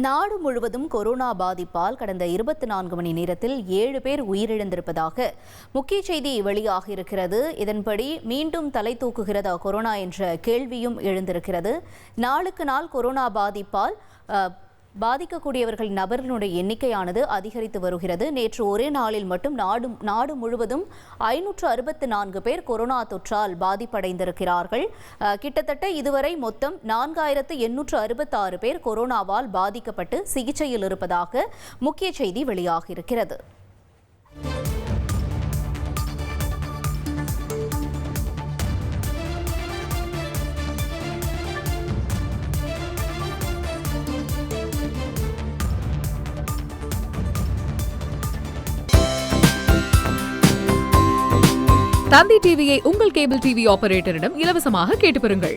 நாடு முழுவதும் கொரோனா பாதிப்பால் கடந்த 24 மணி நேரத்தில் 7 பேர் உயிரிழந்திருப்பதாக முக்கிய செய்தி வெளியாக இருக்கிறது. இதன்படி மீண்டும் தலை தூக்குகிறதா கொரோனா என்ற கேள்வியும் எழுந்திருக்கிறது. நாளுக்கு நாள் கொரோனா பாதிப்பால் பாதிக்கக்கூடியவர்கள் நபர்களுடைய எண்ணிக்கையானது அதிகரித்து வருகிறது. நேற்று ஒரே நாளில் மட்டும் நாடு முழுவதும் 564 பேர் கொரோனா தொற்றால் பாதிப்படைந்திருக்கிறார்கள். கிட்டத்தட்ட இதுவரை மொத்தம் 4866 பேர் கொரோனாவால் பாதிக்கப்பட்டு சிகிச்சையில் இருப்பதாக முக்கிய செய்தி வெளியாகியிருக்கிறது. தந்தி டிவியை உங்கள் கேபிள் டிவி ஆபரேட்டரிடம் இலவசமாக கேட்டு பெறுங்கள்.